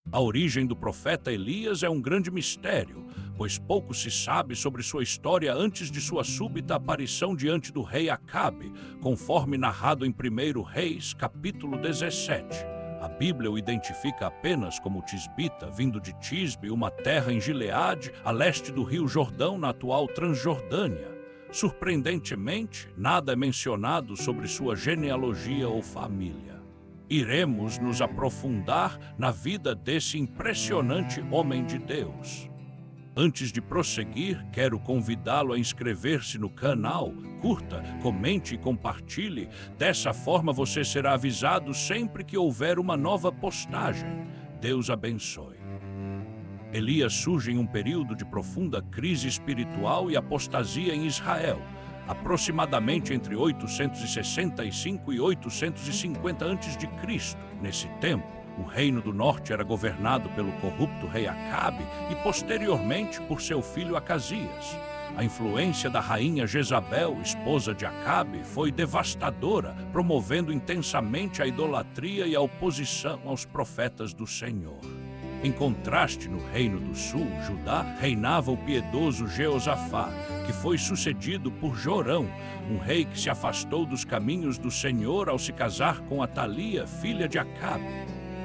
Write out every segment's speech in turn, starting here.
A origem do profeta Elias é um grande mistério, pois pouco se sabe sobre sua história antes de sua súbita aparição diante do rei Acabe, conforme narrado em 1 Reis, capítulo 17. A Bíblia o identifica apenas como tisbita, vindo de Tisbe, uma terra em Gileade, a leste do rio Jordão, na atual Transjordânia. Surpreendentemente, nada é mencionado sobre sua genealogia ou família. Iremos nos aprofundar na vida desse impressionante homem de Deus. Antes de prosseguir, quero convidá-lo a inscrever-se no canal, curta, comente e compartilhe. Dessa forma você será avisado sempre que houver uma nova postagem. Deus abençoe. Elias surge em um período de profunda crise espiritual e apostasia em Israel, aproximadamente entre 865 e 850 a.C. Nesse tempo, o reino do norte era governado pelo corrupto rei Acabe e, posteriormente, por seu filho Acasias. A influência da rainha Jezabel, esposa de Acabe, foi devastadora, promovendo intensamente a idolatria e a oposição aos profetas do Senhor. Em contraste, no reino do sul, Judá, reinava o piedoso Jeosafá, que foi sucedido por Jorão, um rei que se afastou dos caminhos do Senhor ao se casar com Atalia, filha de Acabe.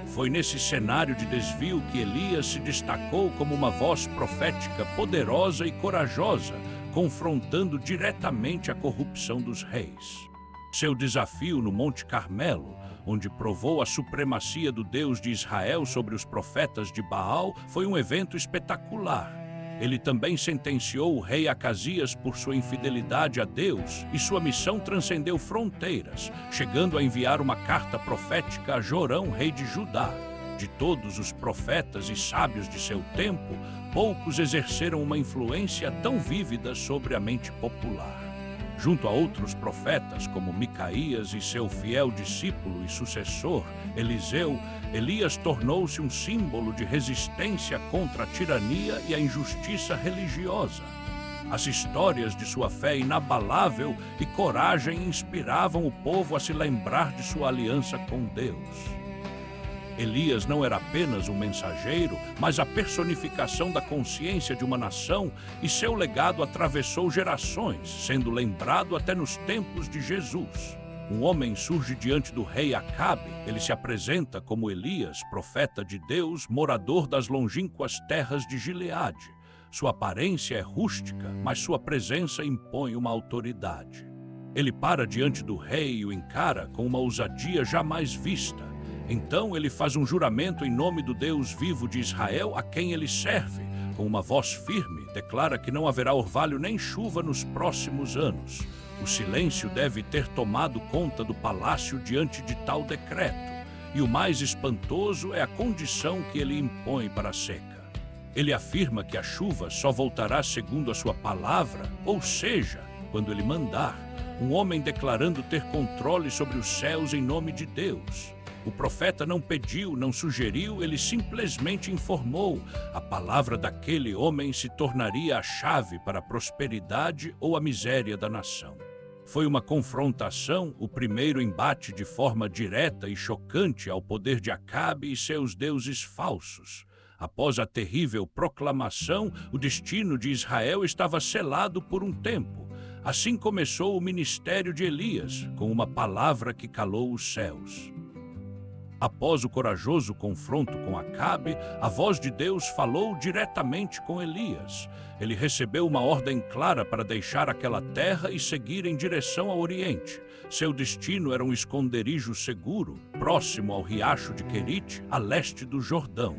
Foi nesse cenário de desvio que Elias se destacou como uma voz profética poderosa e corajosa, confrontando diretamente a corrupção dos reis. Seu desafio no Monte Carmelo, onde provou a supremacia do Deus de Israel sobre os profetas de Baal, foi um evento espetacular. Ele também sentenciou o rei Acasias por sua infidelidade a Deus, e sua missão transcendeu fronteiras, chegando a enviar uma carta profética a Jorão, rei de Judá. De todos os profetas e sábios de seu tempo, poucos exerceram uma influência tão vívida sobre a mente popular. Junto a outros profetas, como Micaías e seu fiel discípulo e sucessor, Eliseu, Elias tornou-se um símbolo de resistência contra a tirania e a injustiça religiosa. As histórias de sua fé inabalável e coragem inspiravam o povo a se lembrar de sua aliança com Deus. Elias não era apenas um mensageiro, mas a personificação da consciência de uma nação, e seu legado atravessou gerações, sendo lembrado até nos tempos de Jesus. Um homem surge diante do rei Acabe. Ele se apresenta como Elias, profeta de Deus, morador das longínquas terras de Gileade. Sua aparência é rústica, mas sua presença impõe uma autoridade. Ele para diante do rei e o encara com uma ousadia jamais vista. Então ele faz um juramento em nome do Deus vivo de Israel, a quem ele serve. Com uma voz firme, declara que não haverá orvalho nem chuva nos próximos anos. O silêncio deve ter tomado conta do palácio diante de tal decreto. E o mais espantoso é a condição que ele impõe para a seca. Ele afirma que a chuva só voltará segundo a sua palavra, ou seja, quando ele mandar, um homem declarando ter controle sobre os céus em nome de Deus. O profeta não pediu, não sugeriu, ele simplesmente informou. A palavra daquele homem se tornaria a chave para a prosperidade ou a miséria da nação. Foi uma confrontação, o primeiro embate de forma direta e chocante ao poder de Acabe e seus deuses falsos. Após a terrível proclamação, o destino de Israel estava selado por um tempo. Assim começou o ministério de Elias, com uma palavra que calou os céus. Após o corajoso confronto com Acabe, a voz de Deus falou diretamente com Elias. Ele recebeu uma ordem clara para deixar aquela terra e seguir em direção ao Oriente. Seu destino era um esconderijo seguro, próximo ao riacho de Querite, a leste do Jordão.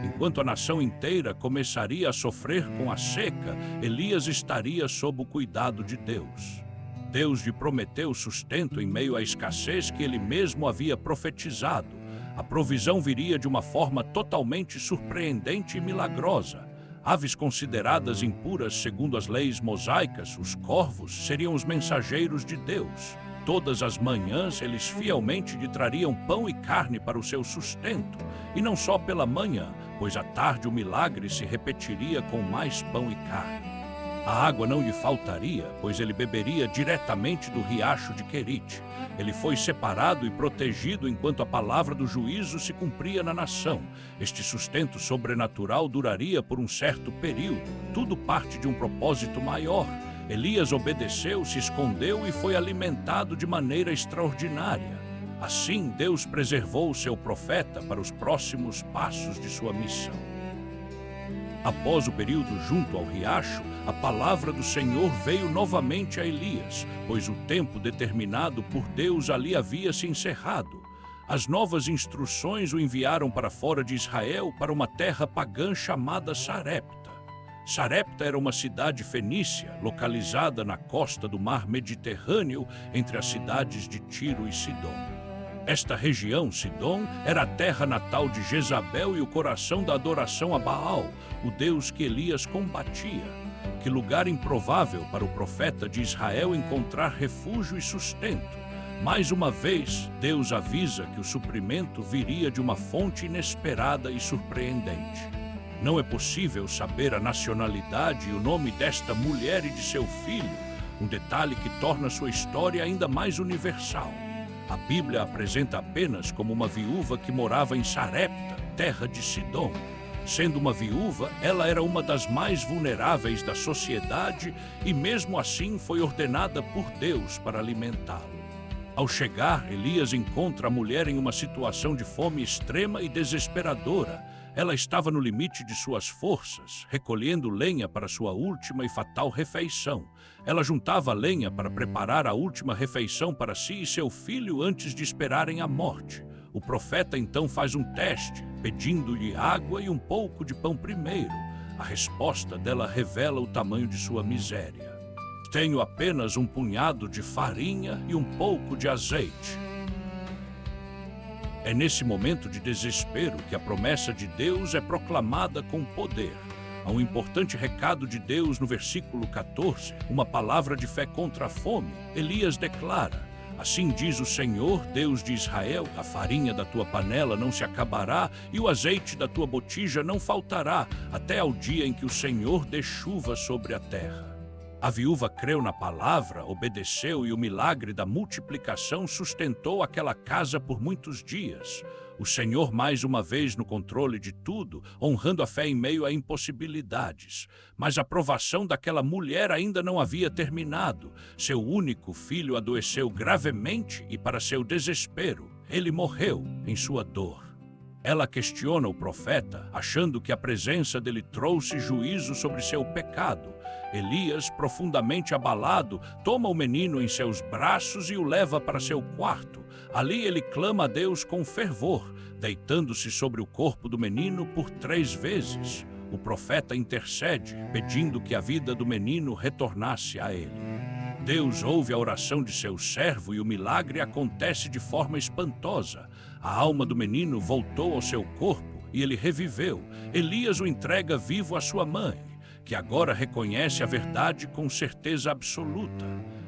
Enquanto a nação inteira começaria a sofrer com a seca, Elias estaria sob o cuidado de Deus. Deus lhe prometeu sustento em meio à escassez que ele mesmo havia profetizado. A provisão viria de uma forma totalmente surpreendente e milagrosa. Aves consideradas impuras segundo as leis mosaicas, os corvos, seriam os mensageiros de Deus. Todas as manhãs eles fielmente lhe trariam pão e carne para o seu sustento. E não só pela manhã, pois à tarde o milagre se repetiria com mais pão e carne. A água não lhe faltaria, pois ele beberia diretamente do riacho de Querite. Ele foi separado e protegido enquanto a palavra do juízo se cumpria na nação. Este sustento sobrenatural duraria por um certo período. Tudo parte de um propósito maior. Elias obedeceu, se escondeu e foi alimentado de maneira extraordinária. Assim, Deus preservou o seu profeta para os próximos passos de sua missão. Após o período junto ao riacho, a palavra do Senhor veio novamente a Elias, pois o tempo determinado por Deus ali havia se encerrado. As novas instruções o enviaram para fora de Israel, para uma terra pagã chamada Sarepta. Sarepta era uma cidade fenícia, localizada na costa do mar Mediterrâneo, entre as cidades de Tiro e Sidom. Esta região, Sidom, era a terra natal de Jezabel e o coração da adoração a Baal, o deus que Elias combatia. Que lugar improvável para o profeta de Israel encontrar refúgio e sustento. Mais uma vez, Deus avisa que o suprimento viria de uma fonte inesperada e surpreendente. Não é possível saber a nacionalidade e o nome desta mulher e de seu filho, um detalhe que torna sua história ainda mais universal. A Bíblia a apresenta apenas como uma viúva que morava em Sarepta, terra de Sidom. Sendo uma viúva, ela era uma das mais vulneráveis da sociedade e mesmo assim foi ordenada por Deus para alimentá-lo. Ao chegar, Elias encontra a mulher em uma situação de fome extrema e desesperadora. Ela estava no limite de suas forças, recolhendo lenha para sua última e fatal refeição. Ela juntava lenha para preparar a última refeição para si e seu filho antes de esperarem a morte. O profeta então faz um teste, pedindo-lhe água e um pouco de pão primeiro. A resposta dela revela o tamanho de sua miséria. Tenho apenas um punhado de farinha e um pouco de azeite. É nesse momento de desespero que a promessa de Deus é proclamada com poder. Há um importante recado de Deus no versículo 14, uma palavra de fé contra a fome. Elias declara: assim diz o Senhor, Deus de Israel, a farinha da tua panela não se acabará e o azeite da tua botija não faltará, até ao dia em que o Senhor dê chuva sobre a terra. A viúva creu na palavra, obedeceu e o milagre da multiplicação sustentou aquela casa por muitos dias. O Senhor mais uma vez no controle de tudo, honrando a fé em meio a impossibilidades. Mas a provação daquela mulher ainda não havia terminado. Seu único filho adoeceu gravemente e, para seu desespero, ele morreu em sua dor. Ela questiona o profeta, achando que a presença dele trouxe juízo sobre seu pecado. Elias, profundamente abalado, toma o menino em seus braços e o leva para seu quarto. Ali ele clama a Deus com fervor, deitando-se sobre o corpo do menino por 3 vezes. O profeta intercede, pedindo que a vida do menino retornasse a ele. Deus ouve a oração de seu servo e o milagre acontece de forma espantosa. A alma do menino voltou ao seu corpo e ele reviveu. Elias o entrega vivo à sua mãe, que agora reconhece a verdade com certeza absoluta.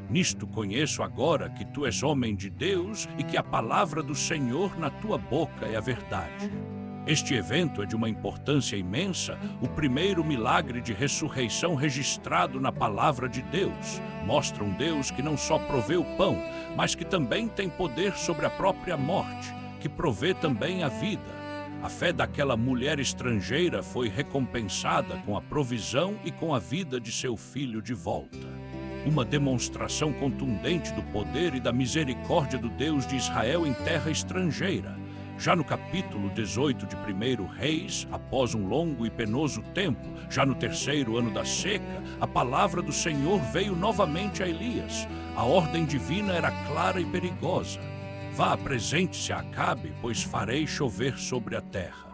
Nisto conheço agora que tu és homem de Deus e que a palavra do Senhor na tua boca é a verdade. Este evento é de uma importância imensa, o primeiro milagre de ressurreição registrado na palavra de Deus. Mostra um Deus que não só provê o pão, mas que também tem poder sobre a própria morte, que provê também a vida. A fé daquela mulher estrangeira foi recompensada com a provisão e com a vida de seu filho de volta. Uma demonstração contundente do poder e da misericórdia do Deus de Israel em terra estrangeira. Já no capítulo 18 de 1 Reis, após um longo e penoso tempo, já no 3º ano da seca, a palavra do Senhor veio novamente a Elias. A ordem divina era clara e perigosa. Vá, apresente-se a Acabe, pois farei chover sobre a terra.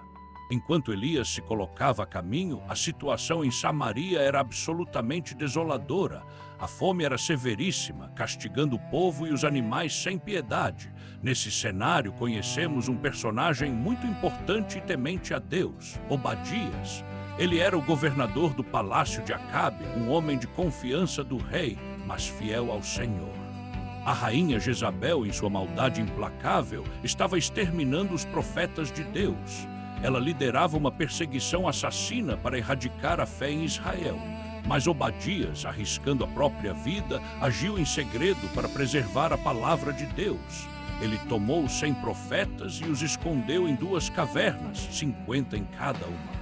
Enquanto Elias se colocava a caminho, a situação em Samaria era absolutamente desoladora. A fome era severíssima, castigando o povo e os animais sem piedade. Nesse cenário, conhecemos um personagem muito importante e temente a Deus, Obadias. Ele era o governador do palácio de Acabe, um homem de confiança do rei, mas fiel ao Senhor. A rainha Jezabel, em sua maldade implacável, estava exterminando os profetas de Deus. Ela liderava uma perseguição assassina para erradicar a fé em Israel. Mas Obadias, arriscando a própria vida, agiu em segredo para preservar a palavra de Deus. Ele tomou 100 profetas e os escondeu em 2 cavernas, 50 em cada uma.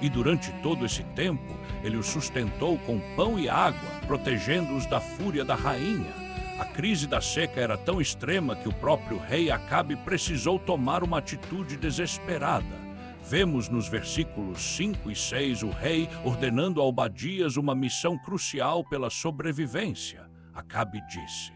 E durante todo esse tempo, ele os sustentou com pão e água, protegendo-os da fúria da rainha. A crise da seca era tão extrema que o próprio rei Acabe precisou tomar uma atitude desesperada. Vemos nos versículos 5 e 6 o rei ordenando a Obadias uma missão crucial pela sobrevivência. Acabe disse: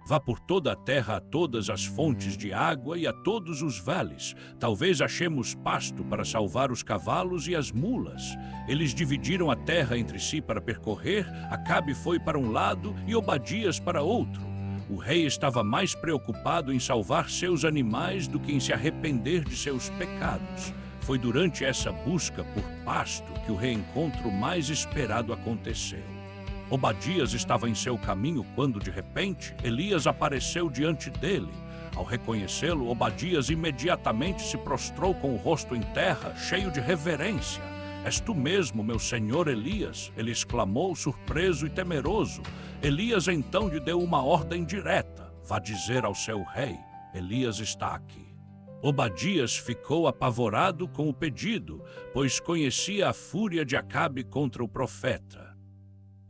"Vá por toda a terra a todas as fontes de água e a todos os vales. Talvez achemos pasto para salvar os cavalos e as mulas." Eles dividiram a terra entre si para percorrer. Acabe foi para um lado e Obadias para outro. O rei estava mais preocupado em salvar seus animais do que em se arrepender de seus pecados. Foi durante essa busca por pasto que o reencontro mais esperado aconteceu. Obadias estava em seu caminho quando, de repente, Elias apareceu diante dele. Ao reconhecê-lo, Obadias imediatamente se prostrou com o rosto em terra, cheio de reverência. "És tu mesmo, meu senhor Elias?" ele exclamou, surpreso e temeroso. Elias então lhe deu uma ordem direta: "Vá dizer ao seu rei, Elias está aqui." Obadias ficou apavorado com o pedido, pois conhecia a fúria de Acabe contra o profeta.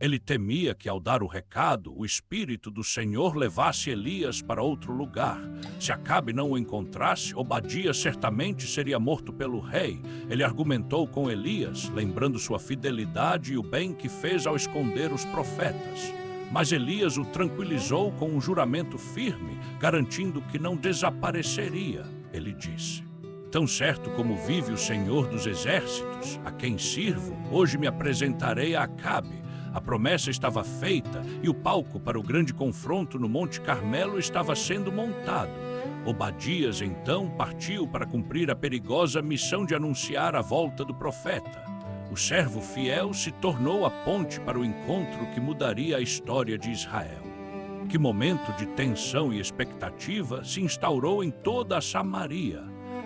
Ele temia que, ao dar o recado, o Espírito do Senhor levasse Elias para outro lugar. Se Acabe não o encontrasse, Obadias certamente seria morto pelo rei. Ele argumentou com Elias, lembrando sua fidelidade e o bem que fez ao esconder os profetas. Mas Elias o tranquilizou com um juramento firme, garantindo que não desapareceria. Ele disse: "Tão certo como vive o Senhor dos Exércitos, a quem sirvo, hoje me apresentarei a Acabe." A promessa estava feita e o palco para o grande confronto no Monte Carmelo estava sendo montado. Obadias, então, partiu para cumprir a perigosa missão de anunciar a volta do profeta. O servo fiel se tornou a ponte para o encontro que mudaria a história de Israel. Que momento de tensão e expectativa se instaurou em toda a Samaria.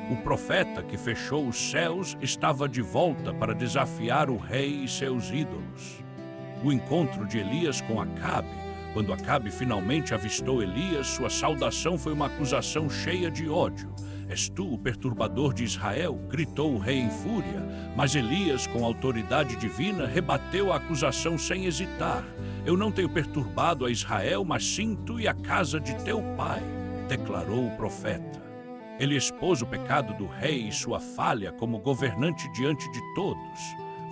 O profeta que fechou os céus estava de volta para desafiar o rei e seus ídolos. O encontro de Elias com Acabe. Quando Acabe finalmente avistou Elias, sua saudação foi uma acusação cheia de ódio. "És tu o perturbador de Israel?" gritou o rei em fúria. Mas Elias, com autoridade divina, rebateu a acusação sem hesitar. "Eu não tenho perturbado a Israel, mas sim tu e a casa de teu pai", declarou o profeta. Ele expôs o pecado do rei e sua falha como governante diante de todos.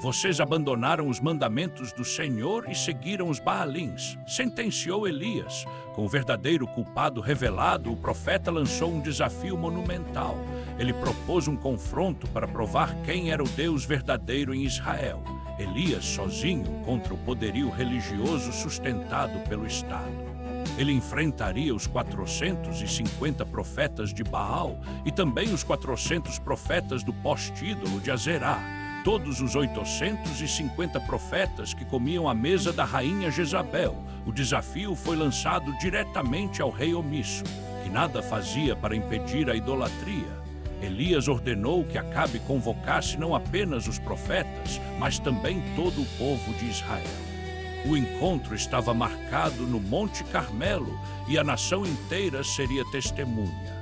"Vocês abandonaram os mandamentos do Senhor e seguiram os Baalins", sentenciou Elias. Com o verdadeiro culpado revelado, o profeta lançou um desafio monumental. Ele propôs um confronto para provar quem era o Deus verdadeiro em Israel. Elias sozinho contra o poderio religioso sustentado pelo Estado. Ele enfrentaria os 450 profetas de Baal e também os 400 profetas do poste-ídolo de Azerá. Todos os 850 profetas que comiam à mesa da rainha Jezabel. O desafio foi lançado diretamente ao rei omisso, que nada fazia para impedir a idolatria. Elias ordenou que Acabe convocasse não apenas os profetas, mas também todo o povo de Israel. O encontro estava marcado no Monte Carmelo e a nação inteira seria testemunha.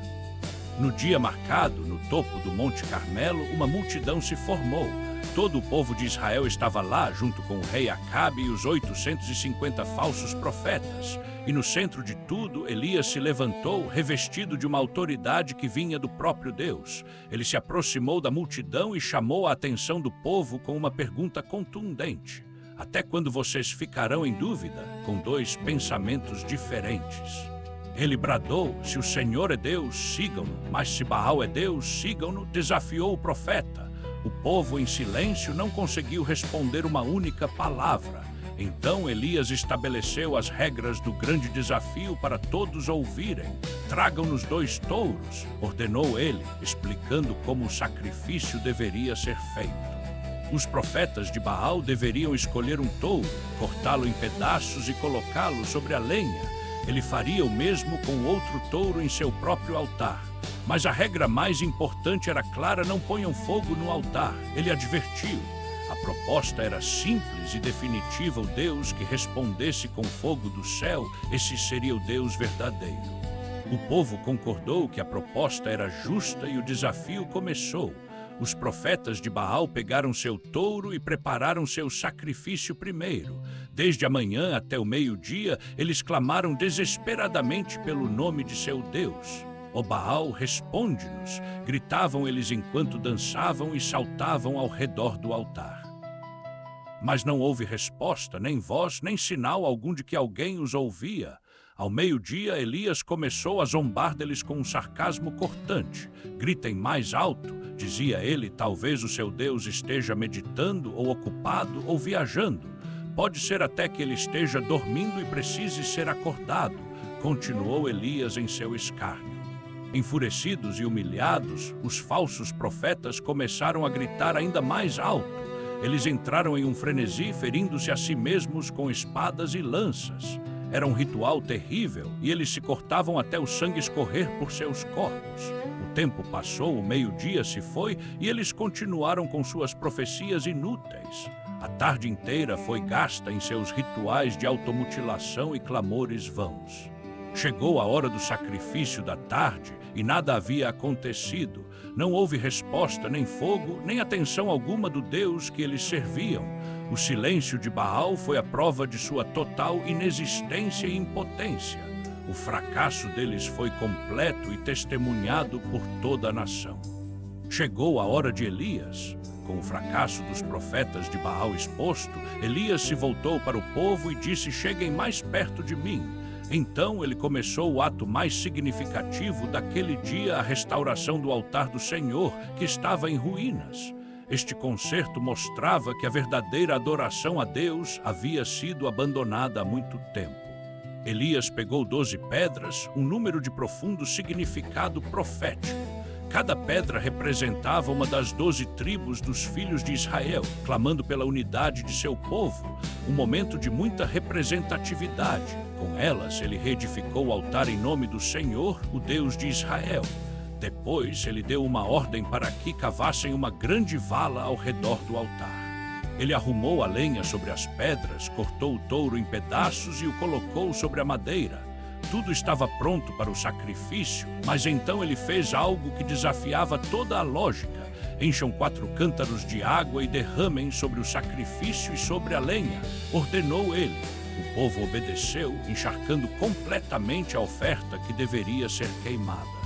No dia marcado, no topo do Monte Carmelo, uma multidão se formou. Todo o povo de Israel estava lá, junto com o rei Acabe e os 850 falsos profetas. E no centro de tudo, Elias se levantou, revestido de uma autoridade que vinha do próprio Deus. Ele se aproximou da multidão e chamou a atenção do povo com uma pergunta contundente: "Até quando vocês ficarão em dúvida, com dois pensamentos diferentes?" Ele bradou: "Se o Senhor é Deus, sigam-no, mas se Baal é Deus, sigam-no", desafiou o profeta. O povo, em silêncio, não conseguiu responder uma única palavra. Então Elias estabeleceu as regras do grande desafio para todos ouvirem. "Tragam-nos 2 touros", ordenou ele, explicando como o sacrifício deveria ser feito. Os profetas de Baal deveriam escolher um touro, cortá-lo em pedaços e colocá-lo sobre a lenha. Ele faria o mesmo com outro touro em seu próprio altar. Mas a regra mais importante era clara: não ponham fogo no altar. Ele advertiu: A proposta era simples e definitiva: o Deus que respondesse com fogo do céu, esse seria o Deus verdadeiro. O povo concordou que a proposta era justa e o desafio começou. Os profetas de Baal pegaram seu touro e prepararam seu sacrifício primeiro. Desde a manhã até o meio-dia, eles clamaram desesperadamente pelo nome de seu Deus. Ó Baal, responde-nos, gritavam eles enquanto dançavam e saltavam ao redor do altar. Mas não houve resposta, nem voz, nem sinal algum de que alguém os ouvia. Ao meio-dia, Elias começou a zombar deles com um sarcasmo cortante. Gritem mais alto, dizia ele, talvez o seu Deus esteja meditando ou ocupado ou viajando. Pode ser até que ele esteja dormindo e precise ser acordado, continuou Elias em seu escárnio. Enfurecidos e humilhados, os falsos profetas começaram a gritar ainda mais alto. Eles entraram em um frenesi, ferindo-se a si mesmos com espadas e lanças. Era um ritual terrível e eles se cortavam até o sangue escorrer por seus corpos. O tempo passou, o meio-dia se foi e eles continuaram com suas profecias inúteis. A tarde inteira foi gasta em seus rituais de automutilação e clamores vãos. Chegou a hora do sacrifício da tarde e nada havia acontecido. Não houve resposta, nem fogo, nem atenção alguma do Deus que eles serviam. O silêncio de Baal foi a prova de sua total inexistência e impotência. O fracasso deles foi completo e testemunhado por toda a nação. Chegou a hora de Elias. Com o fracasso dos profetas de Baal exposto, Elias se voltou para o povo e disse: cheguem mais perto de mim. Então ele começou o ato mais significativo daquele dia, a restauração do altar do Senhor, que estava em ruínas. Este concerto mostrava que a verdadeira adoração a Deus havia sido abandonada há muito tempo. Elias pegou 12 pedras, um número de profundo significado profético. Cada pedra representava uma das 12 tribos dos filhos de Israel, clamando pela unidade de seu povo, um momento de muita representatividade. Com elas, ele reedificou o altar em nome do Senhor, o Deus de Israel. Depois, ele deu uma ordem para que cavassem uma grande vala ao redor do altar. Ele arrumou a lenha sobre as pedras, cortou o touro em pedaços e o colocou sobre a madeira. Tudo estava pronto para o sacrifício, mas então ele fez algo que desafiava toda a lógica. Encham 4 cântaros de água e derramem sobre o sacrifício e sobre a lenha, ordenou ele. O povo obedeceu, encharcando completamente a oferta que deveria ser queimada.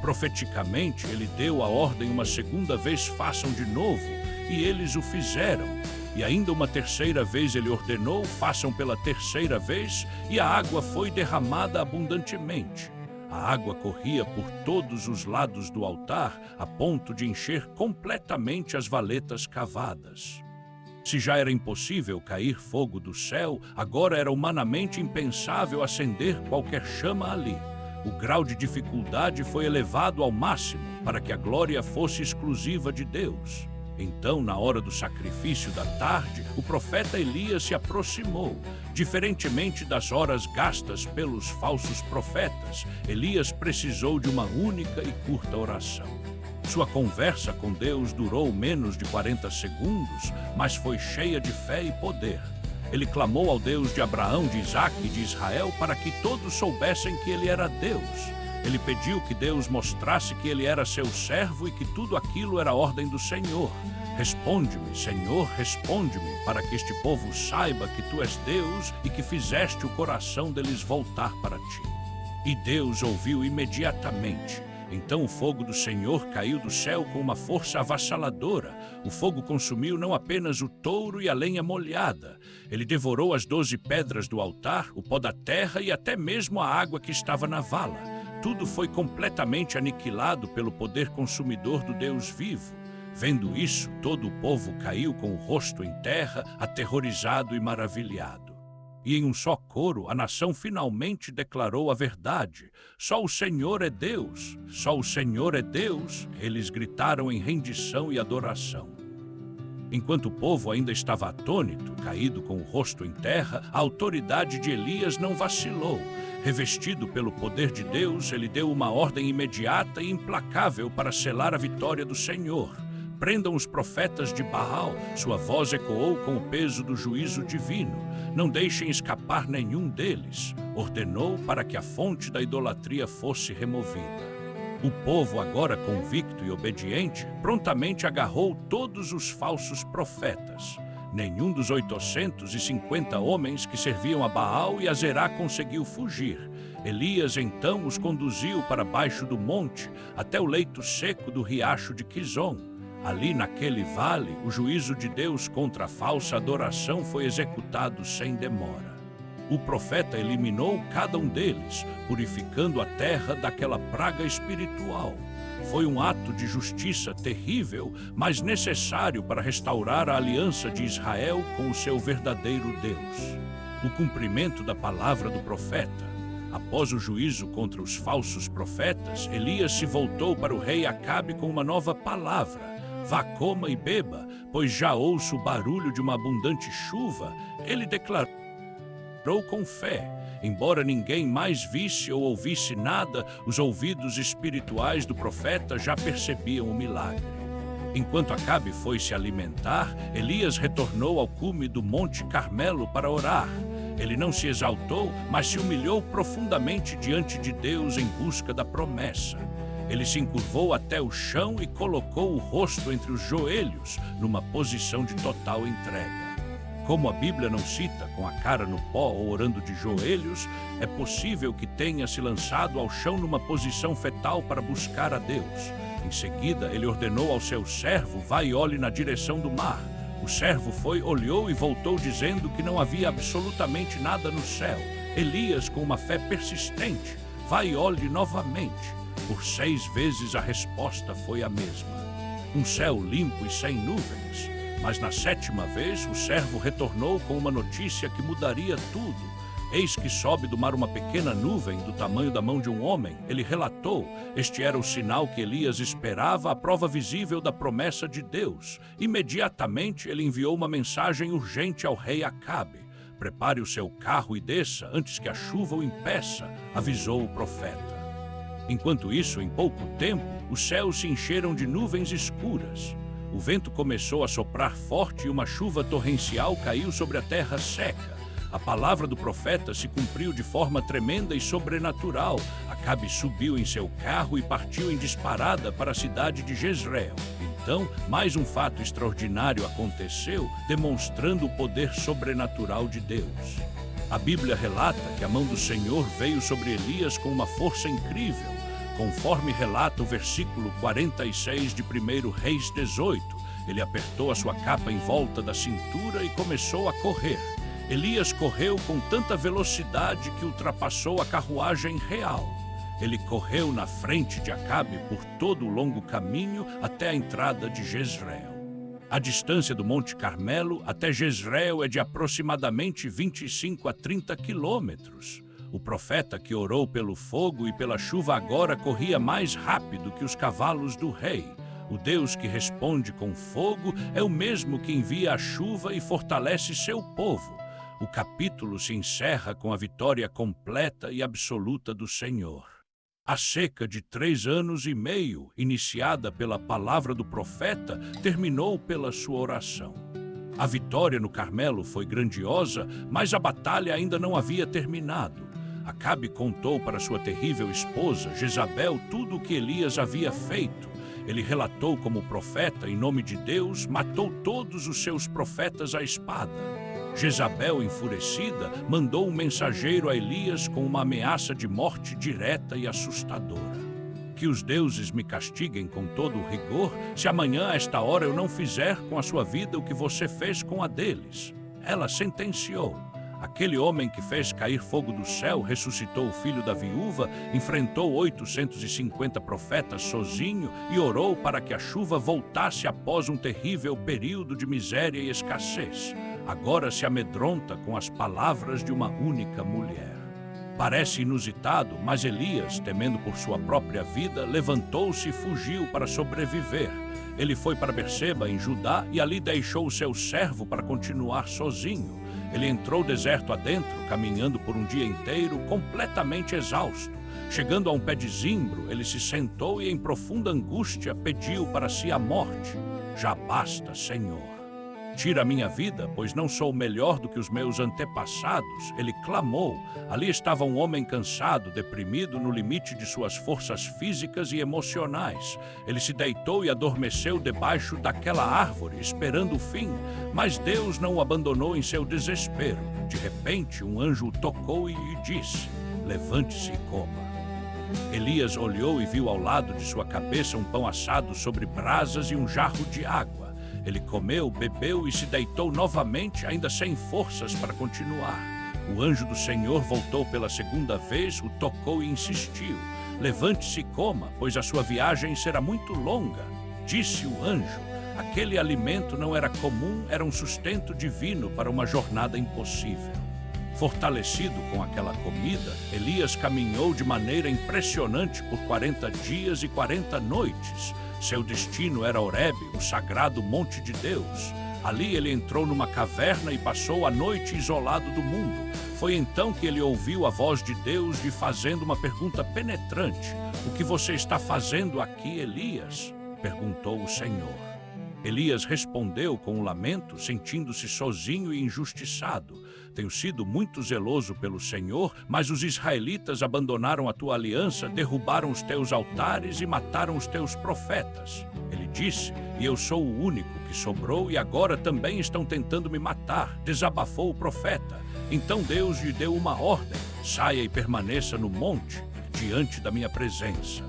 Profeticamente, ele deu a ordem uma segunda vez: façam de novo, e eles o fizeram. E ainda uma terceira vez ele ordenou: façam pela terceira vez, e a água foi derramada abundantemente. A água corria por todos os lados do altar, a ponto de encher completamente as valetas cavadas. Se já era impossível cair fogo do céu, agora era humanamente impensável acender qualquer chama ali. O grau de dificuldade foi elevado ao máximo para que a glória fosse exclusiva de Deus. Então, na hora do sacrifício da tarde, o profeta Elias se aproximou. Diferentemente das horas gastas pelos falsos profetas, Elias precisou de uma única e curta oração. Sua conversa com Deus durou menos de 40 segundos, mas foi cheia de fé e poder. Ele clamou ao Deus de Abraão, de Isaque e de Israel para que todos soubessem que ele era Deus. Ele pediu que Deus mostrasse que ele era seu servo e que tudo aquilo era ordem do Senhor. Responde-me, Senhor, responde-me, para que este povo saiba que tu és Deus e que fizeste o coração deles voltar para ti. E Deus ouviu imediatamente. Então o fogo do Senhor caiu do céu com uma força avassaladora. O fogo consumiu não apenas o touro e a lenha molhada. Ele devorou as 12 pedras do altar, o pó da terra e até mesmo a água que estava na vala. Tudo foi completamente aniquilado pelo poder consumidor do Deus vivo. Vendo isso, todo o povo caiu com o rosto em terra, aterrorizado e maravilhado. E em um só coro, a nação finalmente declarou a verdade. Só o Senhor é Deus, só o Senhor é Deus, eles gritaram em rendição e adoração. Enquanto o povo ainda estava atônito, caído com o rosto em terra, a autoridade de Elias não vacilou. Revestido pelo poder de Deus, ele deu uma ordem imediata e implacável para selar a vitória do Senhor. Repreendam os profetas de Baal. Sua voz ecoou com o peso do juízo divino. Não deixem escapar nenhum deles. Ordenou para que a fonte da idolatria fosse removida. O povo, agora convicto e obediente, prontamente agarrou todos os falsos profetas. Nenhum dos 850 homens que serviam a Baal e a Zerá conseguiu fugir. Elias então os conduziu para baixo do monte, até o leito seco do riacho de Quizon. Ali naquele vale, o juízo de Deus contra a falsa adoração foi executado sem demora. O profeta eliminou cada um deles, purificando a terra daquela praga espiritual. Foi um ato de justiça terrível, mas necessário para restaurar a aliança de Israel com o seu verdadeiro Deus. O cumprimento da palavra do profeta. Após o juízo contra os falsos profetas, Elias se voltou para o rei Acabe com uma nova palavra. Vá, coma e beba, pois já ouço o barulho de uma abundante chuva. Ele declarou com fé. Embora ninguém mais visse ou ouvisse nada, os ouvidos espirituais do profeta já percebiam o milagre. Enquanto Acabe foi se alimentar, Elias retornou ao cume do Monte Carmelo para orar. Ele não se exaltou, mas se humilhou profundamente diante de Deus em busca da promessa. Ele se encurvou até o chão e colocou o rosto entre os joelhos, numa posição de total entrega. Como a Bíblia não cita com a cara no pó ou orando de joelhos, é possível que tenha se lançado ao chão numa posição fetal para buscar a Deus. Em seguida, ele ordenou ao seu servo: vá e olhe na direção do mar. O servo foi, olhou e voltou dizendo que não havia absolutamente nada no céu. Elias, com uma fé persistente: vá e olhe novamente. Por 6 vezes a resposta foi a mesma. Um céu limpo e sem nuvens. Mas na 7ª vez, o servo retornou com uma notícia que mudaria tudo. Eis que sobe do mar uma pequena nuvem do tamanho da mão de um homem. Ele relatou: este era o sinal que Elias esperava, a prova visível da promessa de Deus. Imediatamente ele enviou uma mensagem urgente ao rei Acabe: prepare o seu carro e desça antes que a chuva o impeça, avisou o profeta. Enquanto isso, em pouco tempo, os céus se encheram de nuvens escuras. O vento começou a soprar forte e uma chuva torrencial caiu sobre a terra seca. A palavra do profeta se cumpriu de forma tremenda e sobrenatural. Acabe subiu em seu carro e partiu em disparada para a cidade de Jezreel. Então, mais um fato extraordinário aconteceu, demonstrando o poder sobrenatural de Deus. A Bíblia relata que a mão do Senhor veio sobre Elias com uma força incrível. Conforme relata o versículo 46 de 1 Reis 18, ele apertou a sua capa em volta da cintura e começou a correr. Elias correu com tanta velocidade que ultrapassou a carruagem real. Ele correu na frente de Acabe por todo o longo caminho até a entrada de Jezreel. A distância do Monte Carmelo até Jezreel é de aproximadamente 25 a 30 quilômetros. O profeta que orou pelo fogo e pela chuva agora corria mais rápido que os cavalos do rei. O Deus que responde com fogo é o mesmo que envia a chuva e fortalece seu povo. O capítulo se encerra com a vitória completa e absoluta do Senhor. A seca de 3 anos e meio, iniciada pela palavra do profeta, terminou pela sua oração. A vitória no Carmelo foi grandiosa, mas a batalha ainda não havia terminado. Acabe contou para sua terrível esposa, Jezabel, tudo o que Elias havia feito. Ele relatou como profeta, em nome de Deus, matou todos os seus profetas à espada. Jezabel, enfurecida, mandou um mensageiro a Elias com uma ameaça de morte direta e assustadora. Que os deuses me castiguem com todo o rigor, se amanhã a esta hora eu não fizer com a sua vida o que você fez com a deles. Ela sentenciou. Aquele homem que fez cair fogo do céu, ressuscitou o filho da viúva, enfrentou 850 profetas sozinho e orou para que a chuva voltasse após um terrível período de miséria e escassez. Agora se amedronta com as palavras de uma única mulher. Parece inusitado, mas Elias, temendo por sua própria vida, levantou-se e fugiu para sobreviver. Ele foi para Berseba, em Judá, e ali deixou o seu servo para continuar sozinho. Ele entrou deserto adentro, caminhando por um dia inteiro, completamente exausto. Chegando a um pé de zimbro, ele se sentou e, em profunda angústia, pediu para si a morte. Já basta, Senhor. Tira a minha vida, pois não sou melhor do que os meus antepassados. Ele clamou. Ali estava um homem cansado, deprimido, no limite de suas forças físicas e emocionais. Ele se deitou e adormeceu debaixo daquela árvore, esperando o fim. Mas Deus não o abandonou em seu desespero. De repente, um anjo o tocou e lhe disse: levante-se e coma. Elias olhou e viu ao lado de sua cabeça um pão assado sobre brasas e um jarro de água. Ele comeu, bebeu e se deitou novamente, ainda sem forças para continuar. O anjo do Senhor voltou pela segunda vez, o tocou e insistiu: levante-se e coma, pois a sua viagem será muito longa. Disse o anjo. Aquele alimento não era comum, era um sustento divino para uma jornada impossível. Fortalecido com aquela comida, Elias caminhou de maneira impressionante por 40 dias e 40 noites. Seu destino era Horebe, o sagrado monte de Deus. Ali ele entrou numa caverna e passou a noite isolado do mundo. Foi então que ele ouviu a voz de Deus lhe fazendo uma pergunta penetrante. O que você está fazendo aqui, Elias? Perguntou o Senhor. Elias respondeu com um lamento, sentindo-se sozinho e injustiçado. Tenho sido muito zeloso pelo Senhor, mas os israelitas abandonaram a tua aliança, derrubaram os teus altares e mataram os teus profetas. Ele disse: e eu sou o único que sobrou e agora também estão tentando me matar. Desabafou o profeta. Então Deus lhe deu uma ordem: saia e permaneça no monte, diante da minha presença.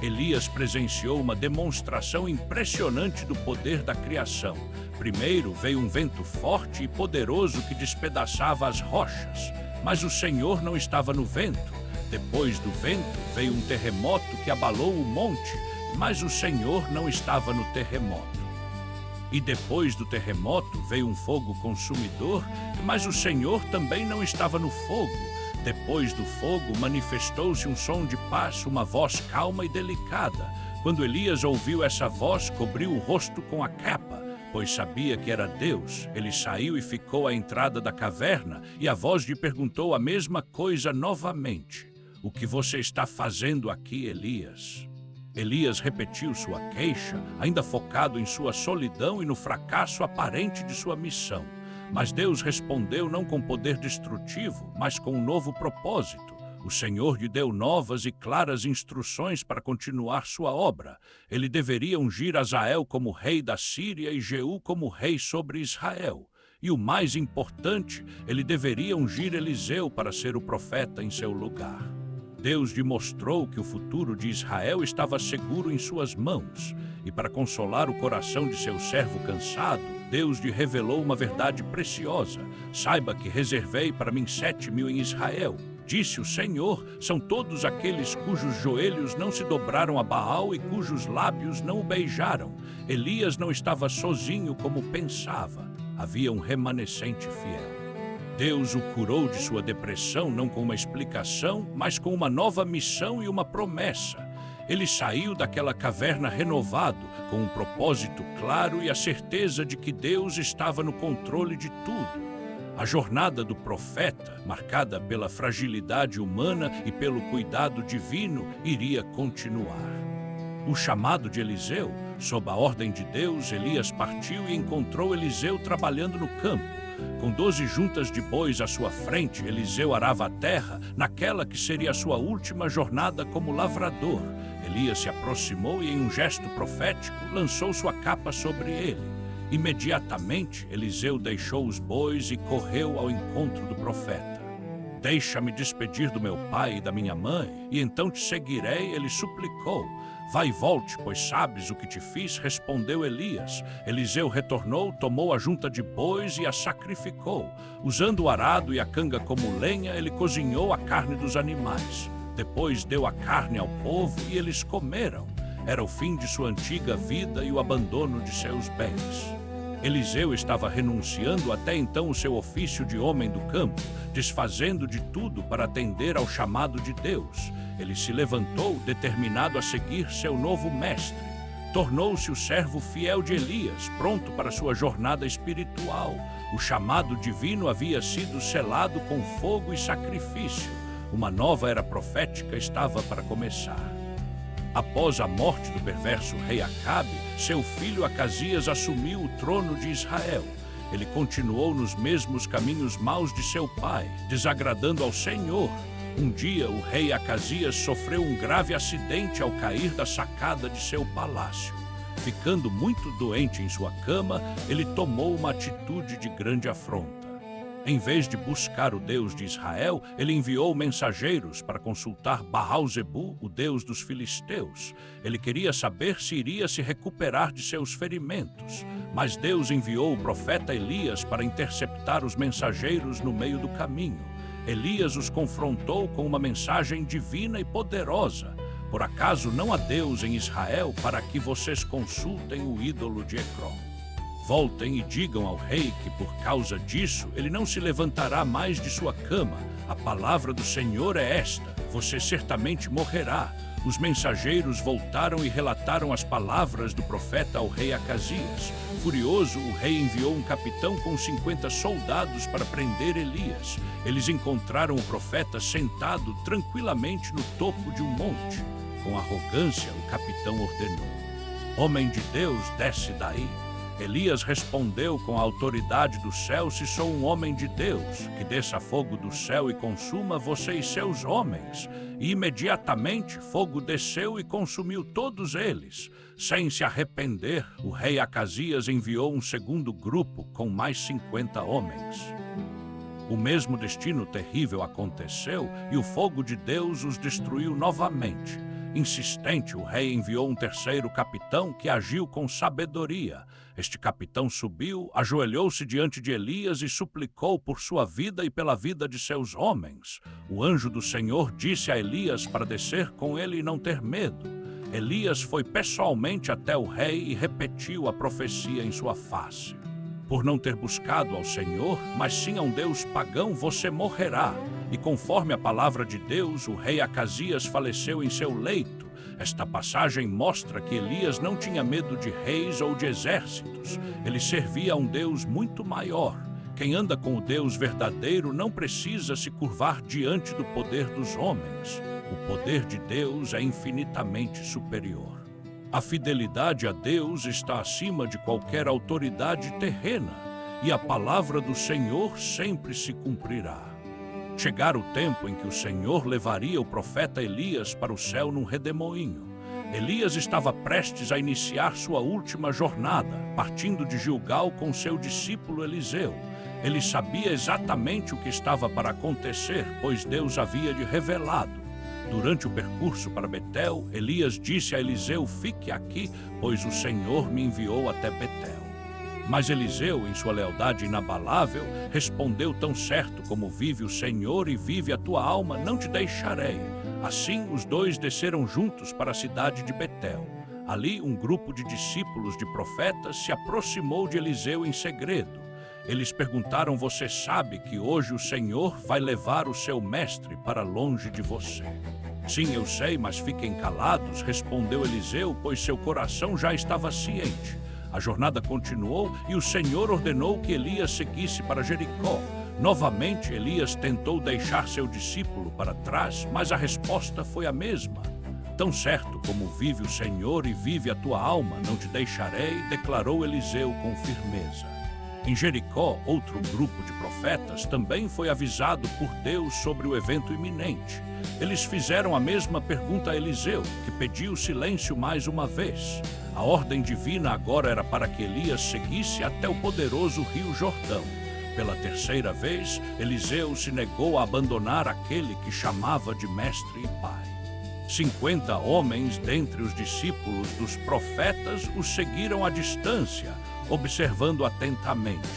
Elias presenciou uma demonstração impressionante do poder da criação. Primeiro veio um vento forte e poderoso que despedaçava as rochas, mas o Senhor não estava no vento. Depois do vento veio um terremoto que abalou o monte, mas o Senhor não estava no terremoto. E depois do terremoto veio um fogo consumidor, mas o Senhor também não estava no fogo. Depois do fogo, manifestou-se um som de paz, uma voz calma e delicada. Quando Elias ouviu essa voz, cobriu o rosto com a capa, pois sabia que era Deus. Ele saiu e ficou à entrada da caverna, e a voz lhe perguntou a mesma coisa novamente: o que você está fazendo aqui, Elias? Elias repetiu sua queixa, ainda focado em sua solidão e no fracasso aparente de sua missão. Mas Deus respondeu não com poder destrutivo, mas com um novo propósito. O Senhor lhe deu novas e claras instruções para continuar sua obra. Ele deveria ungir Azael como rei da Síria e Jeú como rei sobre Israel. E o mais importante, ele deveria ungir Eliseu para ser o profeta em seu lugar. Deus lhe mostrou que o futuro de Israel estava seguro em suas mãos. E para consolar o coração de seu servo cansado, Deus lhe revelou uma verdade preciosa. Saiba que reservei para mim 7.000 em Israel. Disse o Senhor, são todos aqueles cujos joelhos não se dobraram a Baal e cujos lábios não o beijaram. Elias não estava sozinho como pensava. Havia um remanescente fiel. Deus o curou de sua depressão não com uma explicação, mas com uma nova missão e uma promessa. Ele saiu daquela caverna renovado, com um propósito claro e a certeza de que Deus estava no controle de tudo. A jornada do profeta, marcada pela fragilidade humana e pelo cuidado divino, iria continuar. O chamado de Eliseu, sob a ordem de Deus, Elias partiu e encontrou Eliseu trabalhando no campo. Com 12 juntas de bois à sua frente, Eliseu arava a terra naquela que seria a sua última jornada como lavrador. Elias se aproximou e, em um gesto profético, lançou sua capa sobre ele. Imediatamente, Eliseu deixou os bois e correu ao encontro do profeta. Deixa-me despedir do meu pai e da minha mãe, e então te seguirei, ele suplicou. Vai e volte, pois sabes o que te fiz, respondeu Elias. Eliseu retornou, tomou a junta de bois e a sacrificou. Usando o arado e a canga como lenha, ele cozinhou a carne dos animais. Depois deu a carne ao povo e eles comeram. Era o fim de sua antiga vida e o abandono de seus bens. Eliseu estava renunciando até então o seu ofício de homem do campo, desfazendo de tudo para atender ao chamado de Deus. Ele se levantou, determinado a seguir seu novo mestre. Tornou-se o servo fiel de Elias, pronto para sua jornada espiritual. O chamado divino havia sido selado com fogo e sacrifício. Uma nova era profética estava para começar. Após a morte do perverso rei Acabe, seu filho Acasias assumiu o trono de Israel. Ele continuou nos mesmos caminhos maus de seu pai, desagradando ao Senhor. Um dia, o rei Acasias sofreu um grave acidente ao cair da sacada de seu palácio. Ficando muito doente em sua cama, ele tomou uma atitude de grande afronta. Em vez de buscar o Deus de Israel, ele enviou mensageiros para consultar Baal-zebu, o Deus dos filisteus. Ele queria saber se iria se recuperar de seus ferimentos. Mas Deus enviou o profeta Elias para interceptar os mensageiros no meio do caminho. Elias os confrontou com uma mensagem divina e poderosa. Por acaso não há Deus em Israel para que vocês consultem o ídolo de Ecrom? Voltem e digam ao rei que, por causa disso, ele não se levantará mais de sua cama. A palavra do Senhor é esta: você certamente morrerá. Os mensageiros voltaram e relataram as palavras do profeta ao rei Acasias. Furioso, o rei enviou um capitão com 50 soldados para prender Elias. Eles encontraram o profeta sentado tranquilamente no topo de um monte. Com arrogância, o capitão ordenou: homem de Deus, desce daí. Elias respondeu com a autoridade do céu: se sou um homem de Deus, que desça fogo do céu e consuma você e seus homens. E imediatamente fogo desceu e consumiu todos eles. Sem se arrepender, o rei Acasias enviou um segundo grupo com mais 50 homens. O mesmo destino terrível aconteceu e o fogo de Deus os destruiu novamente. Insistente, o rei enviou um terceiro capitão que agiu com sabedoria. Este capitão subiu, ajoelhou-se diante de Elias e suplicou por sua vida e pela vida de seus homens. O anjo do Senhor disse a Elias para descer com ele e não ter medo. Elias foi pessoalmente até o rei e repetiu a profecia em sua face: por não ter buscado ao Senhor, mas sim a um Deus pagão, você morrerá. E conforme a palavra de Deus, o rei Acasias faleceu em seu leito. Esta passagem mostra que Elias não tinha medo de reis ou de exércitos. Ele servia a um Deus muito maior. Quem anda com o Deus verdadeiro não precisa se curvar diante do poder dos homens. O poder de Deus é infinitamente superior. A fidelidade a Deus está acima de qualquer autoridade terrena, e a palavra do Senhor sempre se cumprirá. Chegara o tempo em que o Senhor levaria o profeta Elias para o céu num redemoinho. Elias estava prestes a iniciar sua última jornada, partindo de Gilgal com seu discípulo Eliseu. Ele sabia exatamente o que estava para acontecer, pois Deus havia lhe revelado. Durante o percurso para Betel, Elias disse a Eliseu: fique aqui, pois o Senhor me enviou até Betel. Mas Eliseu, em sua lealdade inabalável, respondeu: tão certo como vive o Senhor e vive a tua alma, não te deixarei. Assim, os dois desceram juntos para a cidade de Betel. Ali, um grupo de discípulos de profetas se aproximou de Eliseu em segredo. Eles perguntaram: você sabe que hoje o Senhor vai levar o seu mestre para longe de você? Sim, eu sei, mas fiquem calados, respondeu Eliseu, pois seu coração já estava ciente. A jornada continuou e o Senhor ordenou que Elias seguisse para Jericó. Novamente, Elias tentou deixar seu discípulo para trás, mas a resposta foi a mesma. Tão certo como vive o Senhor e vive a tua alma, não te deixarei, declarou Eliseu com firmeza. Em Jericó, outro grupo de profetas também foi avisado por Deus sobre o evento iminente. Eles fizeram a mesma pergunta a Eliseu, que pediu silêncio mais uma vez. A ordem divina agora era para que Elias seguisse até o poderoso rio Jordão. Pela terceira vez, Eliseu se negou a abandonar aquele que chamava de mestre e pai. 50 homens dentre os discípulos dos profetas o seguiram à distância, observando atentamente.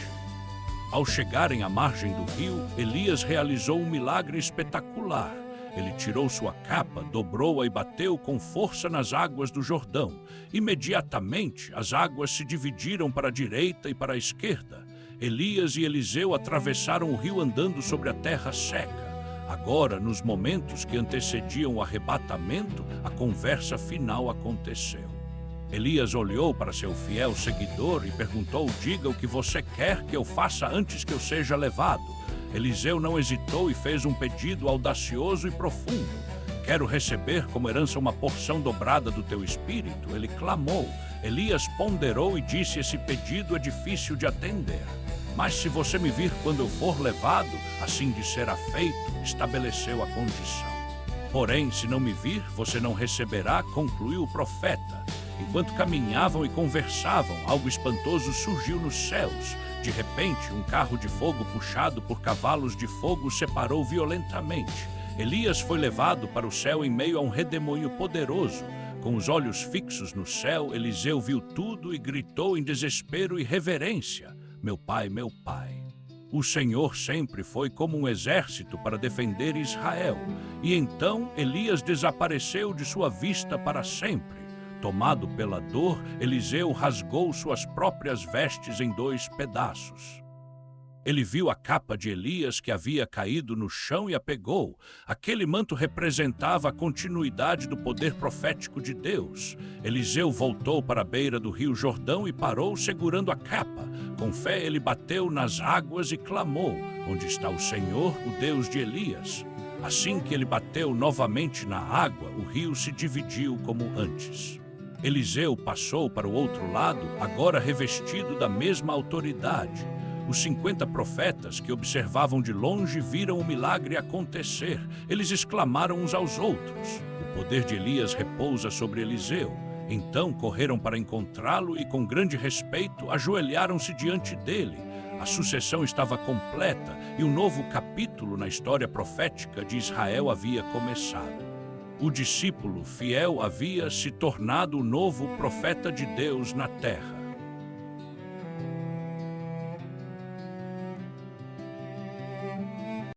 Ao chegarem à margem do rio, Elias realizou um milagre espetacular. Ele tirou sua capa, dobrou-a e bateu com força nas águas do Jordão. Imediatamente, as águas se dividiram para a direita e para a esquerda. Elias e Eliseu atravessaram o rio andando sobre a terra seca. Agora, nos momentos que antecediam o arrebatamento, a conversa final aconteceu. Elias olhou para seu fiel seguidor e perguntou: diga o que você quer que eu faça antes que eu seja levado. Eliseu não hesitou e fez um pedido audacioso e profundo: Quero receber como herança uma porção dobrada do teu espírito. Ele clamou. Elias ponderou e disse: esse pedido é difícil de atender. Mas se você me vir quando eu for levado, assim de será feito, estabeleceu a condição. Porém, se não me vir, você não receberá, concluiu o profeta. Enquanto caminhavam e conversavam, algo espantoso surgiu nos céus. De repente, um carro de fogo puxado por cavalos de fogo separou violentamente. Elias foi levado para o céu em meio a um redemoinho poderoso. Com os olhos fixos no céu, Eliseu viu tudo e gritou em desespero e reverência: meu pai, meu pai. O Senhor sempre foi como um exército para defender Israel. E então Elias desapareceu de sua vista para sempre. Tomado pela dor, Eliseu rasgou suas próprias vestes em 2 pedaços. Ele viu a capa de Elias que havia caído no chão e a pegou. Aquele manto representava a continuidade do poder profético de Deus. Eliseu voltou para a beira do rio Jordão e parou segurando a capa. Com fé ele bateu nas águas e clamou: onde está o Senhor, o Deus de Elias? Assim que ele bateu novamente na água, o rio se dividiu como antes. Eliseu passou para o outro lado, agora revestido da mesma autoridade. Os 50 profetas que observavam de longe viram o milagre acontecer. Eles exclamaram uns aos outros: o poder de Elias repousa sobre Eliseu. Então correram para encontrá-lo e, com grande respeito, ajoelharam-se diante dele. A sucessão estava completa e um novo capítulo na história profética de Israel havia começado. O discípulo fiel havia se tornado o novo profeta de Deus na terra.